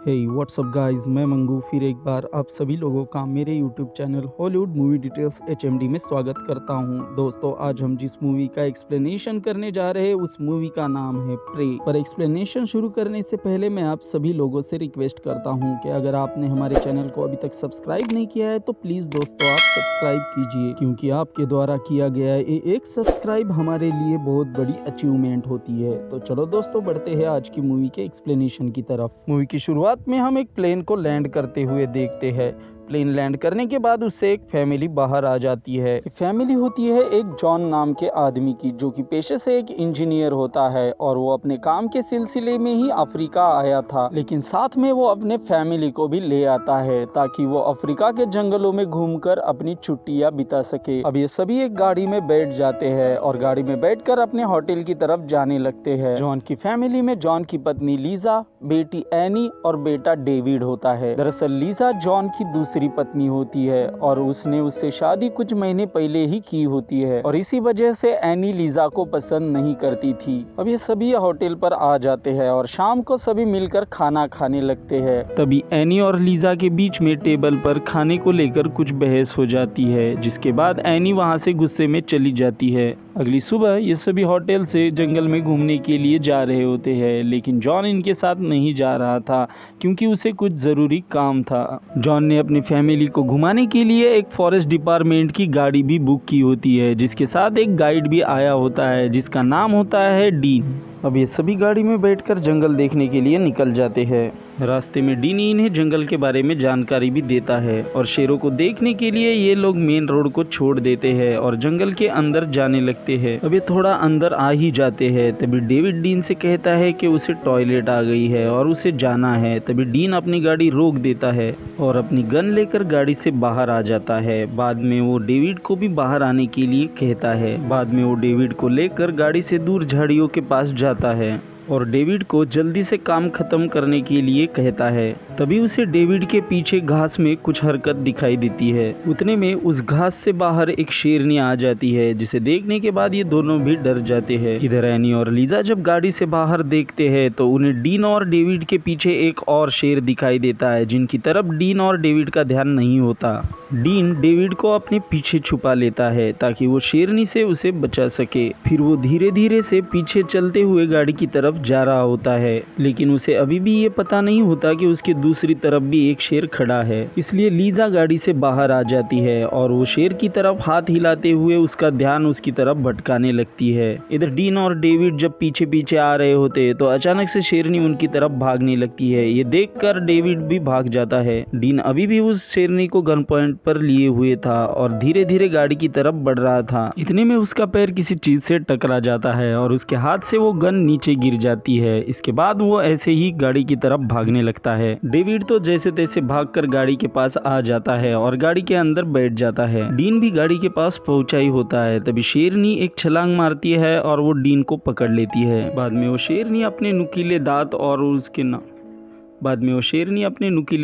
हे WhatsApp guys, मैं मंगू फिर एक बार आप सभी लोगों का मेरे YouTube channel Hollywood movie details HMD में स्वागत करता हूं। दोस्तों, आज हम जिस मूवी का एक्सप्लेनेशन करने जा रहे हैं उस मूवी का नाम है प्रे। पर एक्सप्लेनेशन शुरू करने से पहले मैं आप सभी लोगों से रिक्वेस्ट करता हूं कि अगर आपने हमारे चैनल को अभी तक सब्सक्राइब नहीं किया है तो प्लीज दोस्तों आप सब्सक्राइब कीजिए, क्योंकि आपके द्वारा किया गया एक सब्सक्राइब हमारे लिए बहुत बड़ी अचीवमेंट होती है। तो चलो दोस्तों, बढ़ते हैं आज की मूवी के एक्सप्लेनेशन की तरफ। मूवी की शुरुआत में हम एक प्लेन को लैंड करते हुए देखते हैं। प्लेन लैंड करने के बाद उससे एक फैमिली बाहर आ जाती है। फैमिली होती है एक जॉन नाम के आदमी की, जो कि पेशे से एक इंजीनियर होता है और वो अपने काम के सिलसिले में ही अफ्रीका आया था, लेकिन साथ में वो अपने फैमिली को भी ले आता है ताकि वो अफ्रीका के जंगलों में घूमकर अपनी छुट्टियां बिता सके। अब ये सभी एक गाड़ी में बैठ जाते हैं और गाड़ी में बैठकर अपने होटल की तरफ जाने लगते हैं। जॉन की फैमिली में जॉन की पत्नी लीजा, बेटी एनी और बेटा डेविड होता है। दरअसल लीजा जॉन की दूसरी पत्नी होती है और उसने उससे शादी कुछ महीने पहले ही की होती है और इसी वजह से एनी लीजा को पसंद नहीं करती थी। अब ये सभी होटल पर आ जाते हैं और शाम को सभी मिलकर खाना खाने लगते हैं। तभी एनी और लीजा के बीच में टेबल पर खाने को लेकर कुछ बहस हो जाती है, जिसके बाद एनी वहां से गुस्से में चली जाती है। अगली सुबह ये सभी होटल से जंगल में घूमने के लिए जा रहे होते हैं, लेकिन जॉन इनके साथ नहीं जा रहा था क्योंकि उसे कुछ ज़रूरी काम था। जॉन ने अपनी फैमिली को घुमाने के लिए एक फॉरेस्ट डिपार्टमेंट की गाड़ी भी बुक की होती है, जिसके साथ एक गाइड भी आया होता है जिसका नाम होता है डीन। अब ये सभी गाड़ी में बैठकर जंगल देखने के लिए निकल जाते हैं। रास्ते में डीन इन्हें जंगल के बारे में जानकारी भी देता है और शेरों को देखने के लिए ये लोग मेन रोड को छोड़ देते हैं और जंगल के अंदर जाने लगते हैं। अब ये थोड़ा अंदर आ ही जाते हैं, तभी डेविड डीन से कहता है कि उसे टॉयलेट आ गई है और उसे जाना है। तभी डीन अपनी गाड़ी रोक देता है और अपनी गन लेकर गाड़ी से बाहर आ जाता है। बाद में वो डेविड को भी बाहर आने के लिए कहता है। बाद में वो डेविड को लेकर गाड़ी से दूर झाड़ियों के पास जाता है और डेविड को जल्दी से काम खत्म करने के लिए कहता है। तभी उसे डेविड के पीछे घास में कुछ हरकत दिखाई देती है। उतने में उस घास से बाहर एक शेरनी आ जाती है, जिसे देखने के बाद ये दोनों भी डर जाते हैं। इधर एनी और लीजा जब गाड़ी से बाहर देखते हैं तो उन्हें डीन और डेविड के पीछे एक और शेर दिखाई देता है, जिनकी तरफ डीन और डेविड का ध्यान नहीं होता। डीन डेविड को अपने पीछे छुपा लेता है ताकि वो शेरनी से उसे बचा सके। फिर वो धीरे धीरे से पीछे चलते हुए गाड़ी की तरफ जा रहा होता है, लेकिन उसे अभी भी ये पता नहीं होता कि उसके दूसरी तरफ भी एक शेर खड़ा है। इसलिए लीजा गाड़ी से बाहर आ जाती है और वो शेर की तरफ हाथ हिलाते हुए उसका ध्यान उसकी तरफ भटकाने लगती है। इधर डीन और डेविड जब पीछे पीछे आ रहे होते तो अचानक से शेरनी उनकी तरफ भागने लगती है। ये देखकर डेविड भी भाग जाता है। डीन अभी भी उस शेरनी को गन पॉइंट पर लिए हुए था और धीरे धीरे गाड़ी की तरफ बढ़ रहा था। इतने में उसका पैर किसी चीज से टकरा जाता है और उसके हाथ से वो गन नीचे गिर जाती है। इसके बाद वो ऐसे ही गाड़ी की तरफ भागने लगता है। डेविड तो जैसे तैसे भागकर गाड़ी के पास आ जाता है और गाड़ी के अंदर बैठ जाता है। डीन भी गाड़ी के पास पहुंचा ही होता है। तभी शेरनी एक छलांग मारती है और वो डीन को पकड़ लेती है। बाद में वो शेरनी अपने नुकीले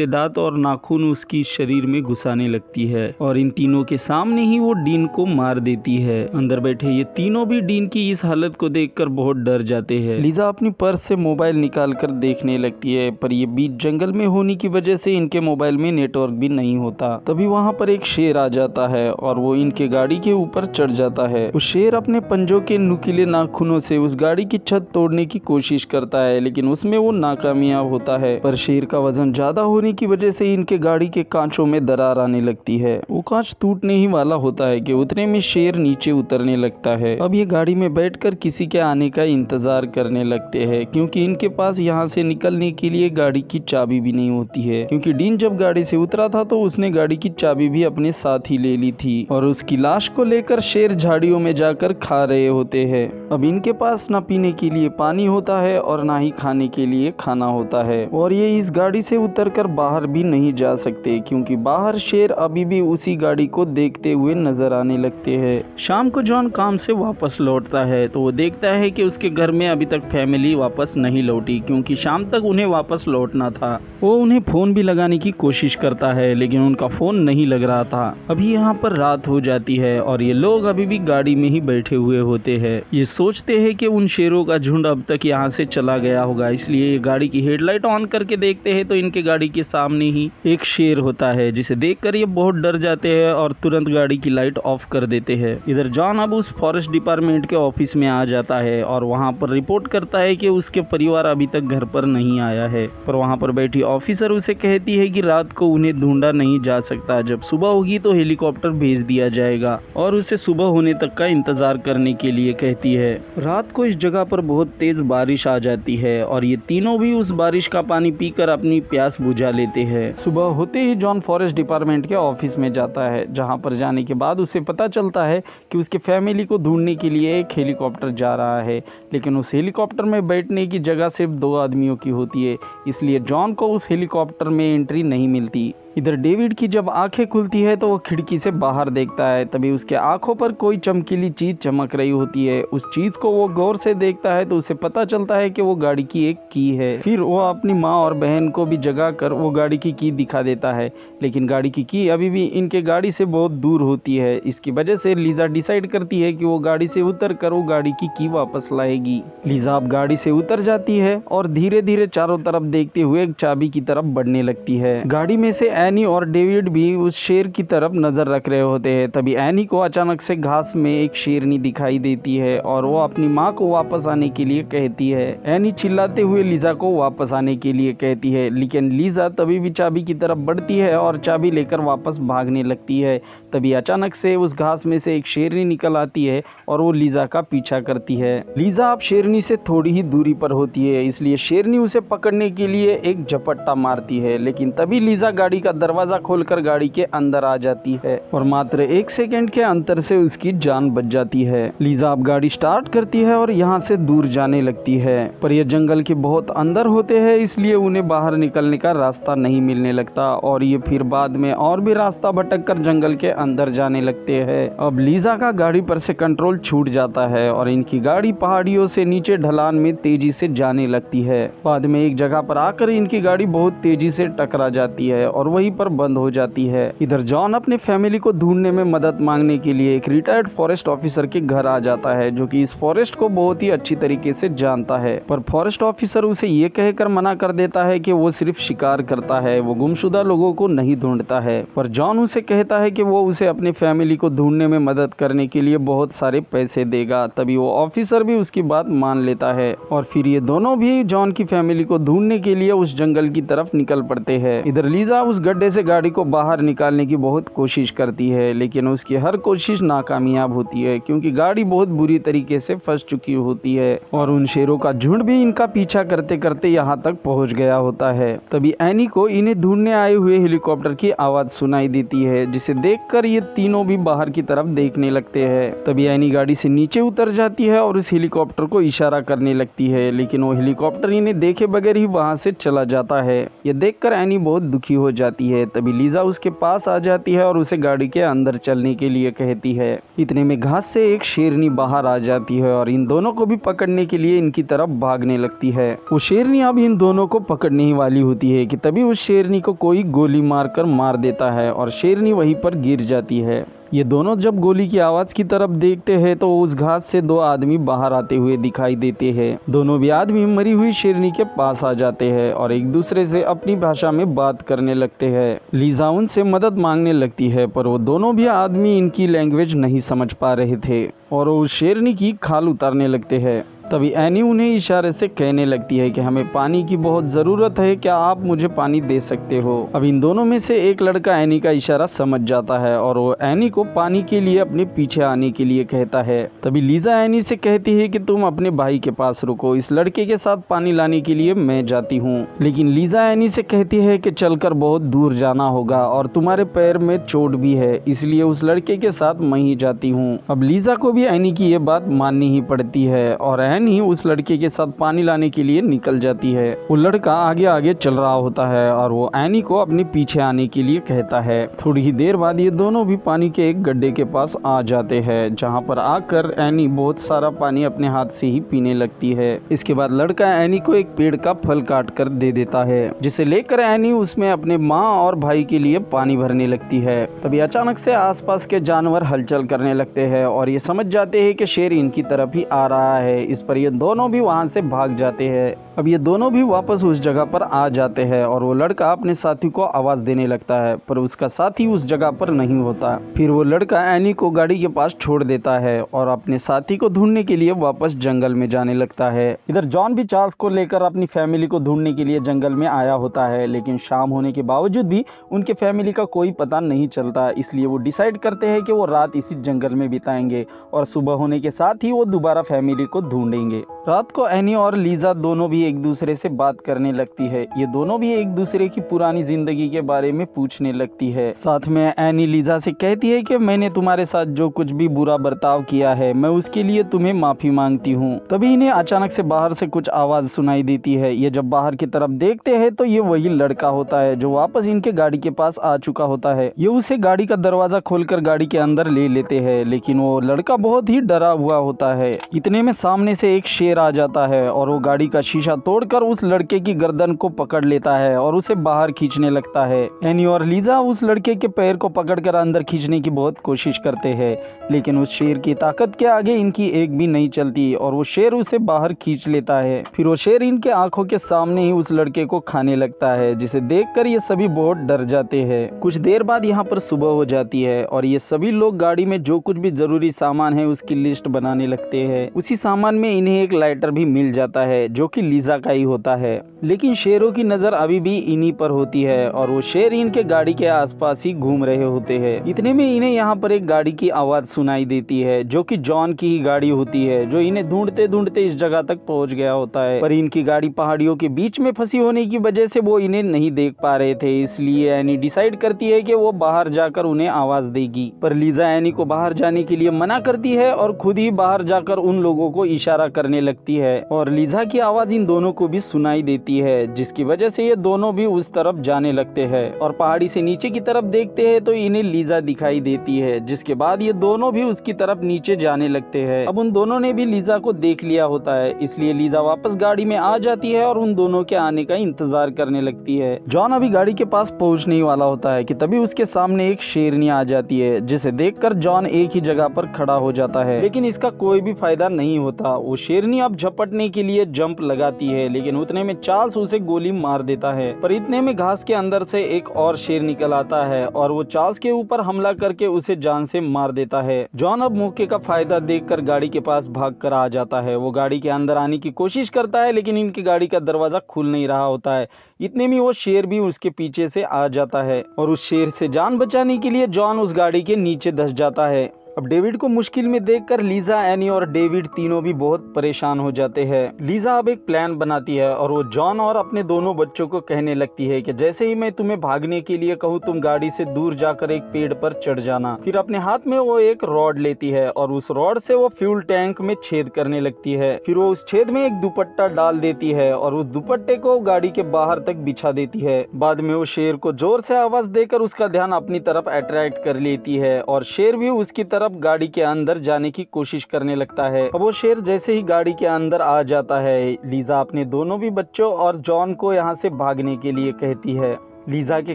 दांत और नाखून उसकी शरीर में घुसाने लगती है और इन तीनों के सामने ही वो डीन को मार देती है। अंदर बैठे ये तीनों भी डीन की इस हालत को देखकर बहुत डर जाते हैं। लीजा अपनी पर्स से मोबाइल निकालकर देखने लगती है, पर ये बीच जंगल में होने की वजह से इनके मोबाइल में नेटवर्क भी नहीं होता। तभी वहाँ पर एक शेर आ जाता है और वो इनके गाड़ी के ऊपर चढ़ जाता है। उस शेर अपने पंजों के नुकीले नाखूनों से उस गाड़ी की छत तोड़ने की कोशिश करता है, लेकिन उसमें वो नाकामयाब होता है। पर शेर का वजन ज्यादा होने की वजह से इनके गाड़ी के कांचों में दरार आने लगती है। वो कांच टूटने ही वाला होता है कि उतने में शेर नीचे उतरने लगता है। अब ये गाड़ी में बैठकर किसी के आने का इंतजार करने लगते हैं, क्योंकि इनके पास यहाँ से निकलने के लिए गाड़ी की चाबी भी नहीं होती है। क्योंकि डीन जब गाड़ी से उतरा था तो उसने गाड़ी की चाबी भी अपने साथ ही ले ली थी और उसकी लाश को लेकर शेर झाड़ियों में जाकर खा रहे होते हैं। अब इनके पास न पीने के लिए पानी होता है और ना ही खाने के लिए खाना होता है और ये इस गाड़ी से उतरकर बाहर भी नहीं जा सकते, क्योंकि बाहर शेर अभी भी उसी गाड़ी को देखते हुए नजर आने लगते हैं। शाम को जॉन काम से वापस लौटता है तो वो देखता है कि उसके घर में अभी तक फैमिली वापस नहीं लौटी, क्योंकि शाम तक उन्हें वापस लौटना था। वो उन्हें फोन भी लगाने की कोशिश करता है, लेकिन उनका फोन नहीं लग रहा था। अभी यहाँ पर रात हो जाती है और ये लोग अभी भी गाड़ी में ही बैठे हुए होते हैं। ये सोचते हैं कि उन शेरों का झुंड अब तक यहाँ से चला गया होगा, इसलिए ये गाड़ी की हेडलाइट ऑन करके करके देखते हैं तो इनके गाड़ी के सामने ही एक शेर होता है, जिसे देखकर ये बहुत डर जाते हैं और तुरंत गाड़ी की लाइट ऑफ कर देते हैं। इधर जॉन अब उस फॉरेस्ट डिपार्टमेंट के ऑफिस में आ जाता है और वहाँ पर रिपोर्ट करता है कि उसके परिवार अभी तक घर पर नहीं आया है। पर वहाँ पर बैठी ऑफिसर उसे कहती है कि रात को उन्हें ढूंढा नहीं जा सकता, जब सुबह होगी तो हेलीकॉप्टर भेज दिया जाएगा और उसे सुबह होने तक का इंतजार करने के लिए कहती है। रात को इस जगह पर बहुत तेज बारिश आ जाती है और ये तीनों भी उस बारिश का पानी पीकर अपनी प्यास बुझा लेते हैं। सुबह होते ही जॉन फॉरेस्ट डिपार्टमेंट के ऑफिस में जाता है, जहां पर जाने के बाद उसे पता चलता है कि उसके फैमिली को ढूंढने के लिए एक हेलीकॉप्टर जा रहा है, लेकिन उस हेलीकॉप्टर में बैठने की जगह सिर्फ 2 आदमियों की होती है, इसलिए जॉन को उस हेलीकॉप्टर में एंट्री नहीं मिलती। इधर डेविड की जब आंखें खुलती है तो वो खिड़की से बाहर देखता है, तभी उसके आंखों पर कोई चमकीली चीज चमक रही होती है। उस चीज को वो गौर से देखता है तो उसे पता चलता है कि वो गाड़ी की एक की है। फिर वो अपनी माँ और बहन को भी जगा कर वो गाड़ी की दिखा देता है, लेकिन गाड़ी की अभी भी इनके गाड़ी से बहुत दूर होती है। इसकी वजह से लीजा डिसाइड करती है कि वो गाड़ी से उतर कर वो गाड़ी की वापस लाएगी। लीजा अब गाड़ी से उतर जाती है और धीरे धीरे चारों तरफ देखते हुए एक चाबी की तरफ बढ़ने लगती है। गाड़ी में से एनी और डेविड भी उस शेर की तरफ नजर रख रहे होते हैं, तभी एनी को अचानक से घास में एक शेरनी दिखाई देती है और वो अपनी माँ को वापस आने के लिए कहती है। एनी चिल्लाते हुए लीजा को वापस आने के लिए कहती है, लेकिन लीजा तभी भी चाबी की तरफ बढ़ती है और चाबी लेकर वापस भागने लगती है। तभी अचानक से उस घास में से एक शेरनी निकल आती है और वो लीजा का पीछा करती है। लीजा अब शेरनी से थोड़ी ही दूरी पर होती है, इसलिए शेरनी उसे पकड़ने के लिए एक झपट्टा मारती है, लेकिन तभी लीजा गाड़ी का दरवाजा खोलकर गाड़ी के अंदर आ जाती है और मात्र 1 सेकंड के अंतर से उसकी जान बच जाती है। लीजा अब गाड़ी स्टार्ट करती है और यहाँ से दूर जाने लगती है, पर यह जंगल के बहुत अंदर होते हैं, इसलिए उन्हें बाहर निकलने का रास्ता नहीं मिलने लगता और ये फिर बाद में और भी रास्ता भटक कर जंगल के अंदर जाने लगते हैं। अब लीजा का गाड़ी पर से कंट्रोल छूट जाता है और इनकी गाड़ी पहाड़ियों से नीचे ढलान में तेजी से जाने लगती है। बाद में एक जगह पर आकर इनकी गाड़ी बहुत तेजी से टकरा जाती है और वहीं पर बंद हो जाती है। इधर जॉन अपने फैमिली को ढूंढने में मदद मांगने के लिए एक रिटायर्ड फॉरेस्ट ऑफिसर के घर आ जाता है, जो कि इस फॉरेस्ट को बहुत ही अच्छी तरीके से जानता है। पर फॉरेस्ट ऑफिसर उसे ये कहकर मना कर देता है कि वो सिर्फ शिकार करता है, वो गुमशुदा लोगों को नहीं ढूंढता है। पर जॉन उसे कहता है कि वो उसे अपने फैमिली को ढूंढने में मदद करने के लिए बहुत सारे पैसे देगा। तभी वो ऑफिसर भी उसकी बात मान लेता है और फिर ये दोनों भी जॉन की फैमिली को ढूंढने के लिए उस जंगल की तरफ निकल पड़ते हैं। इधर लीजा उस गड्ढे से गाड़ी को बाहर निकालने की बहुत कोशिश करती है, लेकिन उसकी हर कोशिश नाकामयाब होती है, क्योंकि गाड़ी बहुत बुरी तरीके से फंस चुकी होती है और उन शेरों का झुंड भी इनका पीछा करते करते यहाँ तक पहुँच गया होता है। तभी एनी को इन्हें ढूंढने आए हुए हेलीकॉप्टर की आवाज सुनाई देती है, जिसे देखकर ये तीनों भी बाहर की तरफ देखने लगते हैं। तभी एनी गाड़ी से नीचे उतर जाती है और उस हेलीकॉप्टर को इशारा करने लगती है, लेकिन वो हेलीकॉप्टर इन्हें देखे बगैर ही वहां से चला जाता है। यह देखकर एनी बहुत दुखी हो जाती है। तभी लीजा उसके पास आ जाती है और उसे गाड़ी के अंदर चलने के लिए कहती है। इतने में घास से एक शेरनी बाहर आ जाती है और इन दोनों को भी पकड़ने के लिए इनकी तरफ भागने लगती है। वो शेरनी अब इन दोनों को पकड़ने ही वाली होती है कि तभी उस शेरनी को कोई गोली मारकर मार देता है और शेरनी वहीं पर गिर जाती है। ये दोनों जब गोली की आवाज की तरफ देखते हैं तो उस घास से 2 आदमी बाहर आते हुए दिखाई देते हैं। दोनों भी आदमी मरी हुई शेरनी के पास आ जाते हैं और एक दूसरे से अपनी भाषा में बात करने लगते हैं। लीजा उनसे मदद मांगने लगती है, पर वो दोनों भी आदमी इनकी लैंग्वेज नहीं समझ पा रहे थे और वो उस शेरनी की खाल उतारने लगते हैं। तभी एनी उन्हें इशारे से कहने लगती है कि हमें पानी की बहुत ज़रूरत है, क्या आप मुझे पानी दे सकते हो। अब इन दोनों में से एक लड़का एनी का इशारा समझ जाता है और वो एनी को पानी के लिए अपने पीछे आने के लिए कहता है। तभी लीजा एनी से कहती है कि तुम अपने भाई के पास रुको, इस लड़के के साथ पानी लाने के लिए मैं जाती हूँ। लेकिन लीजा एनी से कहती है कि चलकर बहुत दूर जाना होगा और तुम्हारे पैर में चोट भी है, इसलिए उस लड़के के साथ मैं ही जाती हूँ। अब लीजा को भी एनी की ये बात माननी ही पड़ती है और एनी उस लड़के के साथ पानी लाने के लिए निकल जाती है। वो लड़का आगे आगे चल रहा होता है और वो एनी को अपने पीछे आने के लिए कहता है। थोड़ी ही देर बाद ये दोनों भी पानी के एक गड्ढे के पास आ जाते हैं, जहाँ पर आकर एनी बहुत सारा पानी अपने हाथ से ही पीने लगती है। इसके बाद लड़का एनी को एक पेड़ का फल काट कर दे देता है, जिसे लेकर एनी उसमें अपने माँ और भाई के लिए पानी भरने लगती है। तभी अचानक से आसपास के जानवर हलचल करने लगते हैं और ये समझ जाते हैं कि शेर इनकी तरफ ही आ रहा है। इस पर ये दोनों भी वहाँ से भाग जाते हैं। अब ये दोनों भी वापस उस जगह पर आ जाते हैं और वो लड़का अपने साथी को आवाज देने लगता है, पर उसका साथी उस जगह पर नहीं होता। फिर वो लड़का एनी को गाड़ी के पास छोड़ देता है और अपने साथी को ढूंढने के लिए वापस जंगल में जाने लगता है। इधर जॉन भी चार्ल्स को लेकर अपनी फैमिली को ढूंढने के लिए जंगल में आया होता है, लेकिन शाम होने के बावजूद भी उनके फैमिली का कोई पता नहीं चलता। इसलिए वो डिसाइड करते हैं कि वो रात इसी जंगल में बिताएंगे और सुबह होने के साथ ही वो दोबारा फैमिली को ढूंढेंगे। रात को एनी और लीजा दोनों भी एक दूसरे से बात करने लगती है। ये दोनों भी एक दूसरे की पुरानी जिंदगी के बारे में पूछने लगती है। साथ में एनी लीजा से कहती है कि मैंने तुम्हारे साथ जो कुछ भी बुरा बर्ताव किया है मैं उसके लिए तुम्हें माफी मांगती हूँ। तभी इन्हें अचानक से बाहर से कुछ आवाज सुनाई देती है। ये जब बाहर की तरफ देखते हैं तो ये वही लड़का होता है जो वापस इनके गाड़ी के पास आ चुका होता है। ये उसे गाड़ी का दरवाजा खोलकर गाड़ी के अंदर ले लेते हैं, लेकिन वो लड़का बहुत ही डरा हुआ होता है। इतने में सामने से एक शेर आ जाता है और वो गाड़ी का शीशा तोड़कर उस लड़के की गर्दन को पकड़ लेता है और उसे बाहर खींचने लगता है। एनी और लीजा उस लड़के के पैर को पकड़कर अंदर खींचने की बहुत कोशिश करते हैं, लेकिन उस शेर की ताकत के आगे इनकी एक भी नहीं चलती और वो शेर उसे बाहर खींच लेता है। फिर वो शेर इनके आंखों के सामने ही उस लड़के को खाने लगता है, जिसे देखकर ये सभी बहुत डर जाते हैं। कुछ देर बाद यहाँ पर सुबह हो जाती है और ये सभी लोग गाड़ी में जो कुछ भी जरूरी सामान है उसकी लिस्ट बनाने लगते हैं। उसी सामान में इन्हें एक लाइटर भी मिल जाता है जो कि लीजा का ही होता है, लेकिन शेरों की नजर अभी भी इन्हीं पर होती है और वो शेर इनके गाड़ी के आसपास ही घूम रहे होते हैं। इतने में इन्हें यहाँ पर एक गाड़ी की आवाज सुनाई देती है जो कि जॉन की ही गाड़ी होती है, जो इन्हें ढूंढते ढूंढते इस जगह तक पहुंच गया होता है। पर इनकी गाड़ी पहाड़ियों के बीच में फंसी होने की वजह से वो इन्हें नहीं देख पा रहे थे, इसलिए एनी डिसाइड करती है कि वो बाहर जाकर उन्हें आवाज देगी। पर लीजा एनी को बाहर जाने के लिए मना करती है और खुद ही बाहर जाकर उन लोगों को इशारा करने लगती है और लीजा की आवाज इन दोनों को भी सुनाई देती है, जिसकी वजह से ये दोनों भी उस तरफ जाने लगते हैं और पहाड़ी से नीचे की तरफ देखते हैं तो इन्हें लीजा दिखाई देती है, जिसके बाद ये दोनों भी उसकी तरफ नीचे जाने लगते हैं। अब उन दोनों ने भी लीजा को देख लिया होता है, इसलिए लीजा वापस गाड़ी में आ जाती है और उन दोनों के आने का इंतजार करने लगती है। जॉन अभी गाड़ी के पास पहुंचने ही वाला होता है कि तभी उसके सामने एक शेरनी आ जाती है, जिसे देखकर जॉन एक ही जगह पर खड़ा हो जाता है, लेकिन इसका कोई भी फायदा नहीं होता। वो शेरनी अब झपटने के लिए जंप लगाती है, लेकिन उतने में चार्ल्स उसे गोली मार देता है। पर इतने में घास के अंदर से एक और शेर निकल आता है और वो चार्ल्स के ऊपर हमला करके उसे जान से मार देता है। जॉन अब मौके का फायदा देखकर गाड़ी के पास भागकर आ जाता है। वो गाड़ी के अंदर आने की कोशिश करता है, लेकिन इनकी गाड़ी का दरवाजा खुल नहीं रहा होता है। इतने में वो शेर भी उसके पीछे से आ जाता है और उस शेर से जान बचाने के लिए जॉन उस गाड़ी के नीचे धंस जाता है। अब डेविड को मुश्किल में देखकर लीजा, एनी और डेविड तीनों भी बहुत परेशान हो जाते हैं। लीजा अब एक प्लान बनाती है और वो जॉन और अपने दोनों बच्चों को कहने लगती है कि जैसे ही मैं तुम्हें भागने के लिए कहूँ तुम गाड़ी से दूर जाकर एक पेड़ पर चढ़ जाना। फिर अपने हाथ में वो एक रॉड लेती है और उस रॉड से वो फ्यूल टैंक में छेद करने लगती है। फिर वो उस छेद में एक दुपट्टा डाल देती है और उस दुपट्टे को गाड़ी के बाहर तक बिछा देती है। बाद में वो शेर को जोर से आवाज देकर उसका ध्यान अपनी तरफ अट्रैक्ट कर लेती है और शेर भी उसकी तरफ गाड़ी के अंदर जाने की कोशिश करने लगता है। अब वो शेर जैसे ही गाड़ी के अंदर आ जाता है, लीजा अपने दोनों भी बच्चों और जॉन को यहाँ से भागने के लिए कहती है। लीजा के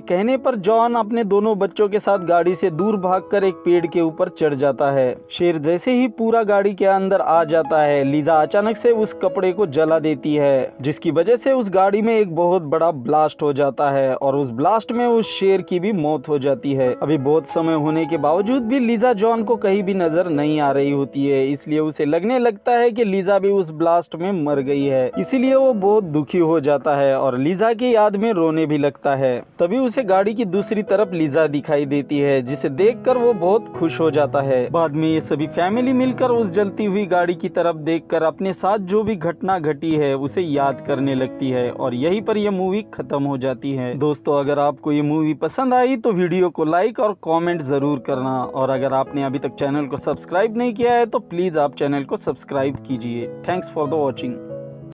कहने पर जॉन अपने दोनों बच्चों के साथ गाड़ी से दूर भागकर एक पेड़ के ऊपर चढ़ जाता है। शेर जैसे ही पूरा गाड़ी के अंदर आ जाता है, लीजा अचानक से उस कपड़े को जला देती है, जिसकी वजह से उस गाड़ी में एक बहुत बड़ा ब्लास्ट हो जाता है और उस ब्लास्ट में उस शेर की भी मौत हो जाती है। अभी बहुत समय होने के बावजूद भी लीजा जॉन को कहीं भी नजर नहीं आ रही होती है, इसलिए उसे लगने लगता है कि लीजा भी उस ब्लास्ट में मर गई है। इसीलिए वो बहुत दुखी हो जाता है और लीजा की याद में रोने भी लगता है। तभी उसे गाड़ी की दूसरी तरफ लीजा दिखाई देती है, जिसे देखकर वो बहुत खुश हो जाता है। बाद में ये सभी फैमिली मिलकर उस जलती हुई गाड़ी की तरफ देखकर अपने साथ जो भी घटना घटी है उसे याद करने लगती है और यहीं पर यह मूवी खत्म हो जाती है। दोस्तों, अगर आपको ये मूवी पसंद आई तो वीडियो को लाइक और कमेंट जरूर करना, और अगर आपने अभी तक चैनल को सब्सक्राइब नहीं किया है तो प्लीज आप चैनल को सब्सक्राइब कीजिए। Thanks for the watching.